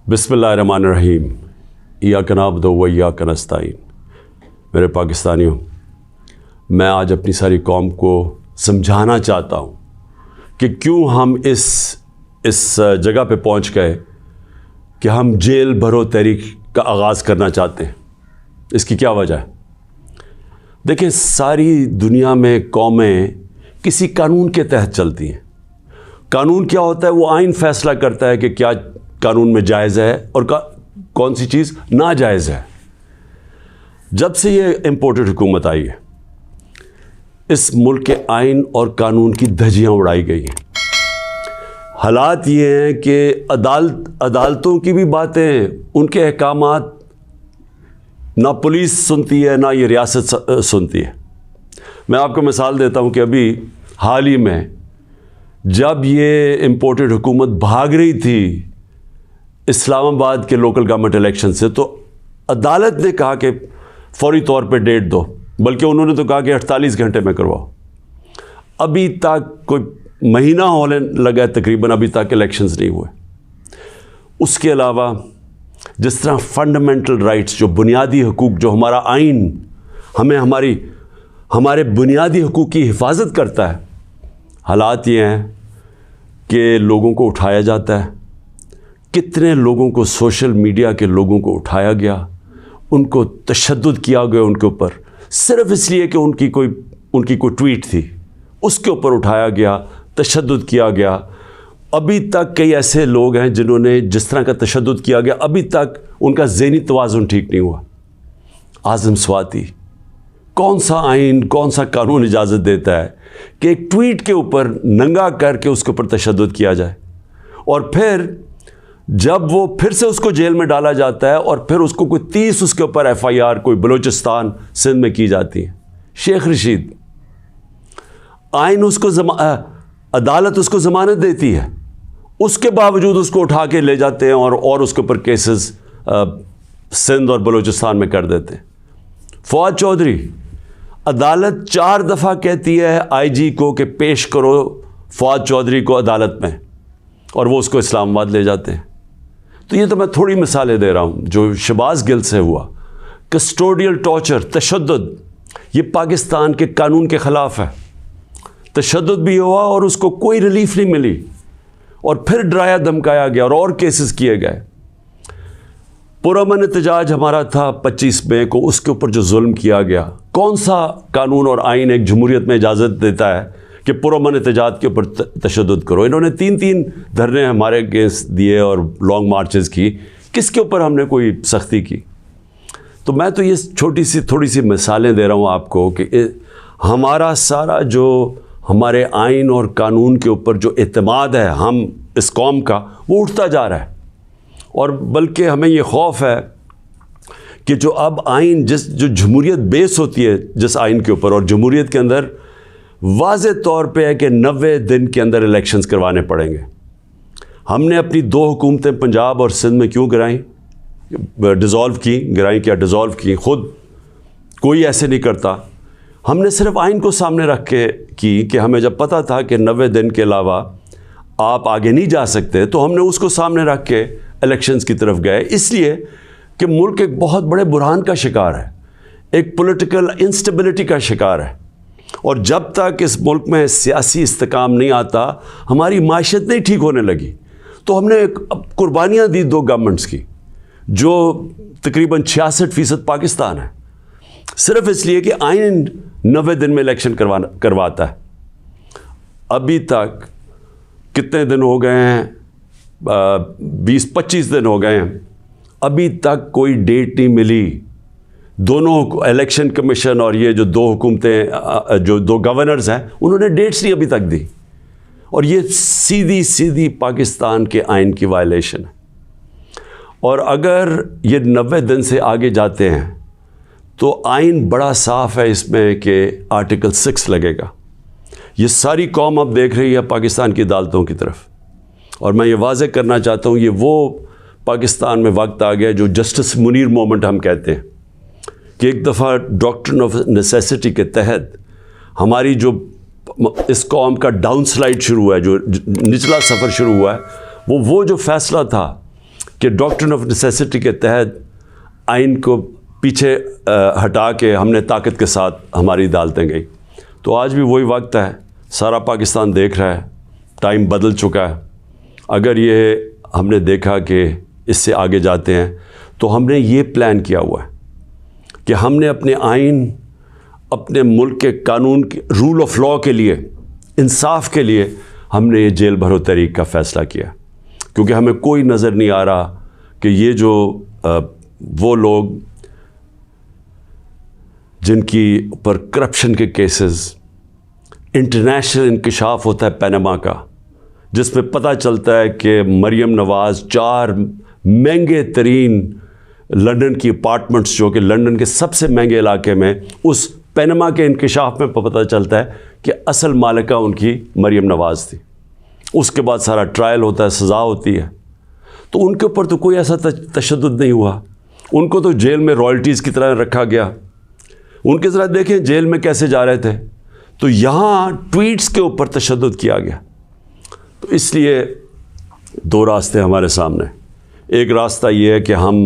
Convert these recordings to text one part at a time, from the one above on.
بسم اللہ الرحمن الرحیم ایاک نعبد و ایاک نستعین۔ میرے پاکستانیوں، میں آج اپنی ساری قوم کو سمجھانا چاہتا ہوں کہ کیوں ہم اس جگہ پہ پہنچ گئے کہ ہم جیل بھرو تحریک کا آغاز کرنا چاہتے ہیں۔ اس کی کیا وجہ ہے؟ دیکھیں، ساری دنیا میں قومیں کسی قانون کے تحت چلتی ہیں۔ قانون کیا ہوتا ہے؟ وہ آئین فیصلہ کرتا ہے کہ کیا قانون میں جائز ہے اور کون سی چیز ناجائز ہے۔ جب سے یہ امپورٹڈ حکومت آئی ہے، اس ملک کے آئین اور قانون کی دھجیاں اڑائی گئی ہیں۔ حالات یہ ہیں کہ عدالتوں کی بھی باتیں، ان کے احکامات نہ پولیس سنتی ہے، نہ یہ ریاست سنتی ہے۔ میں آپ کو مثال دیتا ہوں کہ ابھی حال ہی میں جب یہ امپورٹڈ حکومت بھاگ رہی تھی اسلام آباد کے لوکل گورنمنٹ الیکشن سے، تو عدالت نے کہا کہ فوری طور پہ ڈیٹ دو، بلکہ انہوں نے تو کہا کہ 48 گھنٹے میں کرواؤ۔ ابھی تک کوئی مہینہ ہونے لگا ہے تقریباً، ابھی تک الیکشنز نہیں ہوئے۔ اس کے علاوہ جس طرح فنڈامنٹل رائٹس، جو بنیادی حقوق، جو ہمارا آئین ہمیں ہمارے بنیادی حقوق کی حفاظت کرتا ہے، حالات یہ ہیں کہ لوگوں کو اٹھایا جاتا ہے۔ کتنے لوگوں کو، سوشل میڈیا کے لوگوں کو اٹھایا گیا، ان کو تشدد کیا گیا ان کے اوپر، صرف اس لیے کہ ان کی کوئی ٹویٹ تھی، اس کے اوپر اٹھایا گیا، تشدد کیا گیا۔ ابھی تک کئی ایسے لوگ ہیں جنہوں نے جس طرح کا تشدد کیا گیا، ابھی تک ان کا ذہنی توازن ٹھیک نہیں ہوا۔ اعظم سواتی، کون سا آئین، کون سا قانون اجازت دیتا ہے کہ ایک ٹویٹ کے اوپر ننگا کر کے اس کے اوپر تشدد کیا جائے، اور پھر جب وہ پھر سے اس کو جیل میں ڈالا جاتا ہے اور پھر اس کو کوئی 30 اس کے اوپر FIR کوئی بلوچستان سندھ میں کی جاتی ہے۔ شیخ رشید، آئین اس کو عدالت اس کو ضمانت دیتی ہے، اس کے باوجود اس کو اٹھا کے لے جاتے ہیں اور اس کے اوپر کیسز سندھ اور بلوچستان میں کر دیتے ہیں۔ فواد چودھری، عدالت 4 دفعہ کہتی ہے IG کو کہ پیش کرو فواد چودھری کو عدالت میں، اور وہ اس کو اسلام آباد لے جاتے ہیں۔ تو یہ تو میں تھوڑی مثالیں دے رہا ہوں جو شہباز گل سے ہوا۔ کسٹوڈیل ٹارچر، تشدد، یہ پاکستان کے قانون کے خلاف ہے۔ تشدد بھی ہوا اور اس کو کوئی ریلیف نہیں ملی، اور پھر ڈرایا دھمکایا گیا اور کیسز کیے گئے۔ پرامن احتجاج ہمارا تھا 25 مئی کو، اس کے اوپر جو ظلم کیا گیا، کون سا قانون اور آئین ایک جمہوریت میں اجازت دیتا ہے کہ پرامن احتجاج کے اوپر تشدد کرو؟ انہوں نے 3 دھرنے ہمارے اگینسٹ دیے اور لانگ مارچز کی، کس کے اوپر ہم نے کوئی سختی کی؟ تو میں تو یہ تھوڑی سی مثالیں دے رہا ہوں آپ کو کہ ہمارا سارا جو ہمارے آئین اور قانون کے اوپر جو اعتماد ہے ہم اس قوم کا، وہ اٹھتا جا رہا ہے، اور بلکہ ہمیں یہ خوف ہے کہ جو اب آئین جو جمہوریت بیس ہوتی ہے جس آئین کے اوپر، اور جمہوریت کے اندر واضح طور پہ ہے کہ 90 دن کے اندر الیکشنز کروانے پڑیں گے۔ ہم نے اپنی 2 حکومتیں پنجاب اور سندھ میں کیوں گرائیں؟ ڈیزالو کی خود کوئی ایسے نہیں کرتا۔ ہم نے صرف آئین کو سامنے رکھ کے کی کہ ہمیں جب پتہ تھا کہ 90 دن کے علاوہ آپ آگے نہیں جا سکتے، تو ہم نے اس کو سامنے رکھ کے الیکشنز کی طرف گئے، اس لیے کہ ملک ایک بہت بڑے بحران کا شکار ہے، ایک پولیٹیکل انسٹیبلٹی کا شکار ہے، اور جب تک اس ملک میں سیاسی استحکام نہیں آتا، ہماری معیشت نہیں ٹھیک ہونے لگی۔ تو ہم نے قربانیاں دی 2 گورنمنٹس کی، جو تقریباً 66% پاکستان ہے، صرف اس لیے کہ آئین 90 دن میں الیکشن کرواتا ہے۔ ابھی تک کتنے دن ہو گئے ہیں؟ 20-25 دن ہو گئے ہیں، ابھی تک کوئی ڈیٹ نہیں ملی۔ دونوں الیکشن کمیشن اور یہ جو 2 حکومتیں، جو 2 گورنرز ہیں، انہوں نے ڈیٹس نہیں ابھی تک دی، اور یہ سیدھی پاکستان کے آئین کی وائلیشن ہے۔ اور اگر یہ 90 دن سے آگے جاتے ہیں تو آئین بڑا صاف ہے اس میں کہ آرٹیکل 6 لگے گا۔ یہ ساری قوم اب دیکھ رہی ہے پاکستان کی عدالتوں کی طرف، اور میں یہ واضح کرنا چاہتا ہوں، یہ وہ پاکستان میں وقت آ گیا جو جسٹس منیر مومنٹ ہم کہتے ہیں، کہ ایک دفعہ ڈاکٹرن آف نیسیسٹی کے تحت ہماری جو اس قوم کا ڈاؤن سلائڈ شروع ہوا ہے، جو نچلا سفر شروع ہوا ہے، وہ جو فیصلہ تھا کہ ڈاکٹرن آف نیسیسٹی کے تحت آئین کو پیچھے ہٹا کے ہم نے طاقت کے ساتھ ہماری عدالتیں گئی. تو آج بھی وہی وقت ہے, سارا پاکستان دیکھ رہا ہے, ٹائم بدل چکا ہے. اگر یہ ہم نے دیکھا کہ اس سے آگے جاتے ہیں تو ہم نے یہ پلان کیا ہوا ہے کہ ہم نے اپنے آئین, اپنے ملک کے قانون کے رول آف لاء کے لیے, انصاف کے لیے ہم نے یہ جیل بھرو تحریک کا فیصلہ کیا, کیونکہ ہمیں کوئی نظر نہیں آ رہا کہ یہ جو وہ لوگ جن کی پر کرپشن کے کیسز, انٹرنیشنل انکشاف ہوتا ہے پینما کا, جس میں پتہ چلتا ہے کہ مریم نواز 4 مہنگے ترین لنڈن کی اپارٹمنٹس, جو کہ لنڈن کے سب سے مہنگے علاقے میں, اس پینما کے انکشاف میں پتہ چلتا ہے کہ اصل مالکہ ان کی مریم نواز تھی. اس کے بعد سارا ٹرائل ہوتا ہے, سزا ہوتی ہے. تو ان کے اوپر تو کوئی ایسا تشدد نہیں ہوا, ان کو تو جیل میں رائلٹیز کی طرح رکھا گیا. ان کے ذرا دیکھیں جیل میں کیسے جا رہے تھے. تو یہاں ٹویٹس کے اوپر تشدد کیا گیا. تو اس لیے 2 راستے ہمارے سامنے. ایک راستہ یہ ہے کہ ہم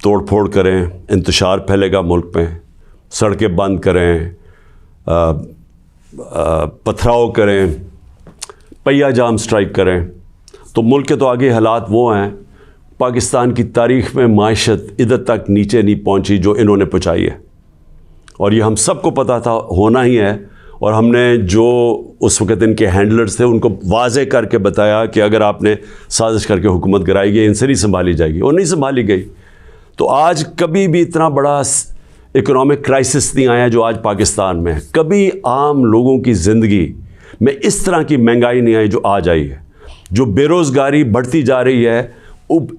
توڑ پھوڑ کریں, انتشار پھیلے گا ملک میں, سڑکیں بند کریں, پتھراؤ کریں, پہیہ جام سٹرائک کریں. تو ملک کے تو آگے حالات وہ ہیں, پاکستان کی تاریخ میں معیشت ادھر تک نیچے نہیں پہنچی جو انہوں نے پہنچائی ہے, اور یہ ہم سب کو پتہ تھا ہونا ہی ہے. اور ہم نے جو اس وقت ان کے ہینڈلرز تھے ان کو واضح کر کے بتایا کہ اگر آپ نے سازش کر کے حکومت گرائی گئی, ان سے نہیں سنبھالی جائے گی, اور نہیں سنبھالی گئی. تو آج کبھی بھی اتنا بڑا اکنامک کرائسس نہیں آیا جو آج پاکستان میں ہے. کبھی عام لوگوں کی زندگی میں اس طرح کی مہنگائی نہیں آئی جو آج آئی ہے. جو بے روزگاری بڑھتی جا رہی ہے,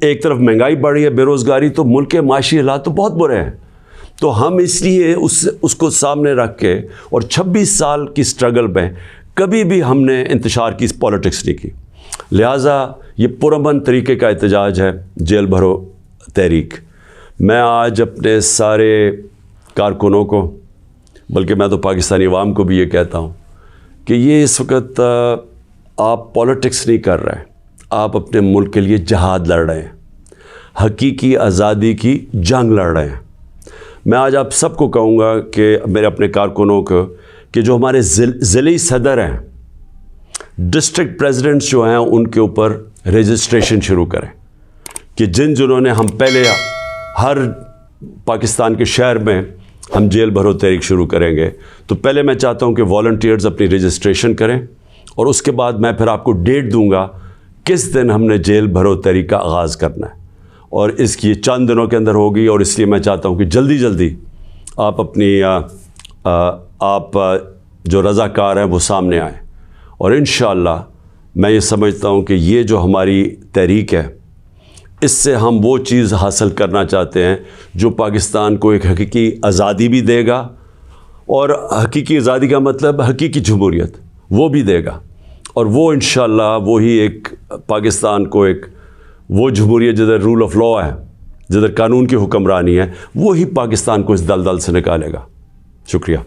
ایک طرف مہنگائی بڑھ رہی ہے, بے روزگاری, تو ملک کے معاشی حالات تو بہت برے ہیں. تو ہم اس لیے اس کو سامنے رکھ کے, اور 26 سال کی سٹرگل میں کبھی بھی ہم نے انتشار کی پالیٹکس نہیں کی. لہٰذا یہ پرامن طریقے کا احتجاج ہے جیل بھرو تحریک. میں آج اپنے سارے کارکنوں کو, بلکہ میں تو پاکستانی عوام کو بھی یہ کہتا ہوں کہ یہ اس وقت آپ پالیٹکس نہیں کر رہے ہیں, آپ اپنے ملک کے لیے جہاد لڑ رہے ہیں, حقیقی آزادی کی جنگ لڑ رہے ہیں. میں آج آپ سب کو کہوں گا کہ میرے اپنے کارکنوں کو کہ جو ہمارے ضلعی صدر ہیں, ڈسٹرکٹ پریزیڈنٹس جو ہیں, ان کے اوپر رجسٹریشن شروع کریں کہ جنہوں نے ہم پہلے ہر پاکستان کے شہر میں ہم جیل بھرو تحریک شروع کریں گے. تو پہلے میں چاہتا ہوں کہ والنٹیئرز اپنی رجسٹریشن کریں, اور اس کے بعد میں پھر آپ کو ڈیٹ دوں گا کس دن ہم نے جیل بھرو تحریک کا آغاز کرنا ہے, اور اس کی چند دنوں کے اندر ہوگی. اور اس لیے میں چاہتا ہوں کہ جلدی جلدی آپ اپنی آپ جو رضاکار ہیں وہ سامنے آئیں. اور انشاءاللہ میں یہ سمجھتا ہوں کہ یہ جو ہماری تحریک ہے, اس سے ہم وہ چیز حاصل کرنا چاہتے ہیں جو پاکستان کو ایک حقیقی آزادی بھی دے گا, اور حقیقی آزادی کا مطلب حقیقی جمہوریت وہ بھی دے گا. اور وہ انشاءاللہ وہی ایک پاکستان کو ایک وہ جمہوریت جدھر رول آف لاء ہے, جدھر قانون کی حکمرانی ہے, وہی پاکستان کو اس دلدل سے نکالے گا. شکریہ.